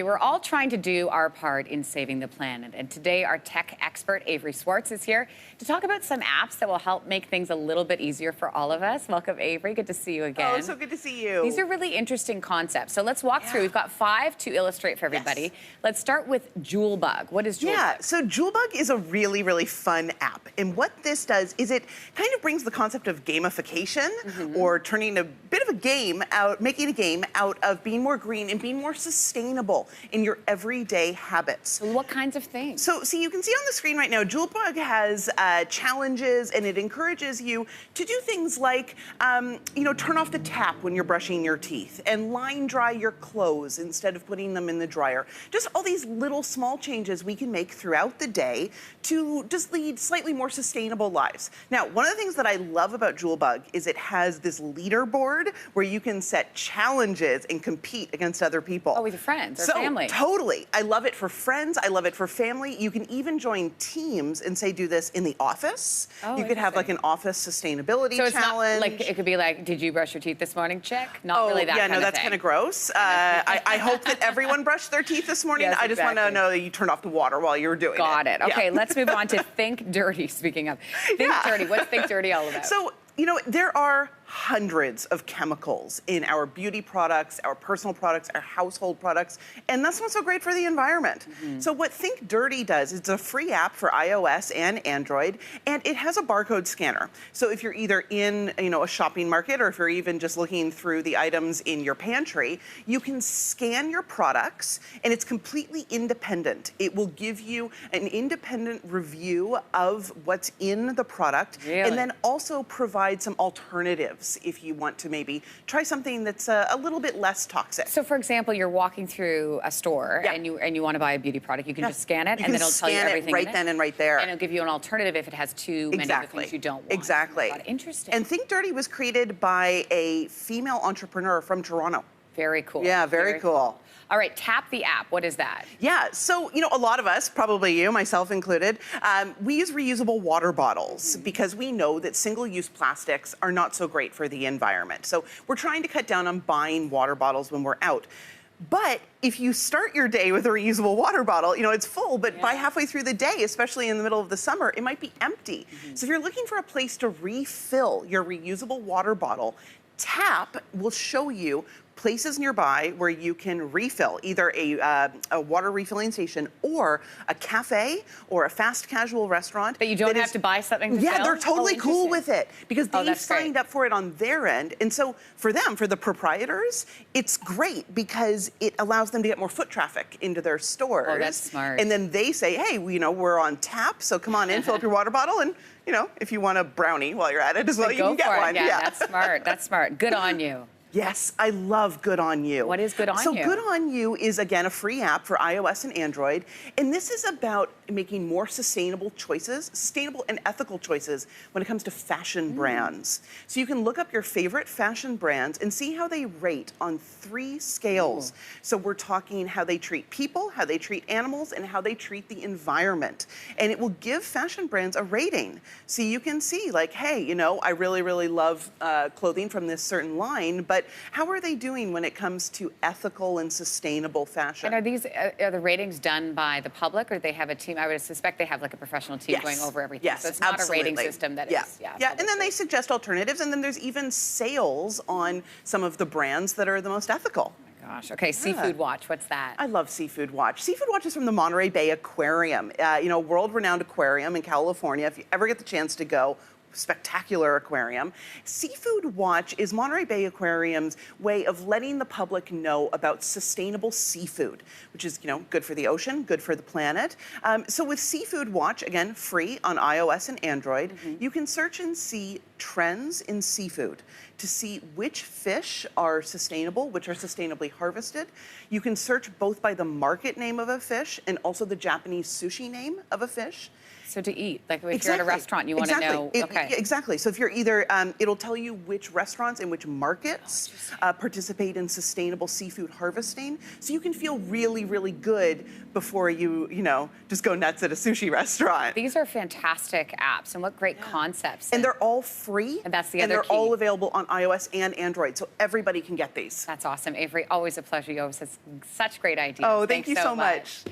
We're all trying to do our part in saving the planet. And today, our tech expert, Avery Swartz, is here to talk about some apps that will help make things a little bit easier for all of us. Welcome, Avery. Good to see you again. Oh, so good to see you. These are really interesting concepts. So let's walk through. We've got 5 to illustrate for everybody. Yes. Let's start with Julebug. What is Julebug? Yeah, so Julebug is a really, really fun app. And what this does is it kind of brings the concept of gamification or turning a bit of a game out, making a game out of being more green and being more sustainable in your everyday habits. So what kinds of things? So you can see on the screen right now, Julebug has challenges, and it encourages you to do things like, turn off the tap when you're brushing your teeth and line dry your clothes instead of putting them in the dryer. Just all these little small changes we can make throughout the day to just lead slightly more sustainable lives. Now, one of the things that I love about Julebug is it has this leaderboard where you can set challenges and compete against other people. Oh, with your friends or family. Totally. I love it for friends. I love it for family. You can even join teams and say, do this in the office. Oh, you could have like an office sustainability so it's challenge. Not like, it could be like, did you brush your teeth this morning? Check. Not really that yeah, kind no, of that's thing. kind of gross. I hope that everyone brushed their teeth this morning. Yes, I just want to know that you turned off the water while you were doing it. Got it. Okay, Yeah. let's move on to Think Dirty. Speaking of Think Dirty, what's Think Dirty all about? So, there are hundreds of chemicals in our beauty products, our personal products, our household products, and that's not so great for the environment. So what Think Dirty does, it's a free app for iOS and Android, and it has a barcode scanner. So if you're either in, a shopping market, or if you're even just looking through the items in your pantry, you can scan your products, and it's completely independent. It will give you an independent review of what's in the product, and then also provide some alternatives if you want to maybe try something that's a little bit less toxic. So, for example, you're walking through a store and you want to buy a beauty product. You can just scan it, and then it'll tell you everything right then and right there. And it'll give you an alternative if it has too many of the things you don't want. Exactly. Oh, interesting. And Think Dirty was created by a female entrepreneur from Toronto. Very cool. Yeah, very cool. All right, Tap the app. What is that? Yeah, so, a lot of us, probably you, myself included, we use reusable water bottles because we know that single-use plastics are not so great for the environment. So we're trying to cut down on buying water bottles when we're out. But if you start your day with a reusable water bottle, it's full, but by halfway through the day, especially in the middle of the summer, it might be empty. So if you're looking for a place to refill your reusable water bottle, Tap will show you places nearby where you can refill, either a water refilling station or a cafe or a fast casual restaurant. But you don't have to buy something to fill? Yeah, they're totally cool with it because they've signed up for it on their end. And so for them, for the proprietors, it's great because it allows them to get more foot traffic into their stores. Oh, that's smart. And then they say, hey, we're on tap, so come on in, fill up your water bottle, and if you want a brownie while you're at it as well, you can get one. Yeah, that's smart. That's smart. Good on you. Yes, I love Good On You. What is Good On You? So Good On You is, again, a free app for iOS and Android. And this is about making more sustainable choices, sustainable and ethical choices when it comes to fashion brands. So you can look up your favorite fashion brands and see how they rate on 3 scales. So we're talking how they treat people, how they treat animals, and how they treat the environment. And it will give fashion brands a rating. So you can see, like, hey, I really, really love clothing from this certain line, but how are they doing when it comes to ethical and sustainable fashion? And are the ratings done by the public, or do they have a team? I would suspect they have like a professional team going over everything. Yes, so it's not absolutely. a rating system that is. Yeah, and then they suggest alternatives, and then there's even sales on some of the brands that are the most ethical. Gosh. Okay, Seafood Watch. What's that? I love Seafood Watch. Seafood Watch is from the Monterey Bay Aquarium, world-renowned aquarium in California. If you ever get the chance to go, spectacular aquarium. Seafood Watch is Monterey Bay Aquarium's way of letting the public know about sustainable seafood, which is, good for the ocean, good for the planet. So with Seafood Watch, again, free on iOS and Android, you can search and see trends in seafood to see which fish are sustainable, which are sustainably harvested. You can search both by the market name of a fish and also the Japanese sushi name of a fish. So to eat, like if you're at a restaurant, you want to know. Okay. Exactly. So if you're either, it'll tell you which restaurants and which markets participate in sustainable seafood harvesting. So you can feel really, really good before you just go nuts at a sushi restaurant. These are fantastic apps, and what great concepts. And they're all free. And that's the other they're key. all available on iOS and Android, so everybody can get these. That's awesome. Avery, always a pleasure. You always have such great ideas. Oh, thank you so much.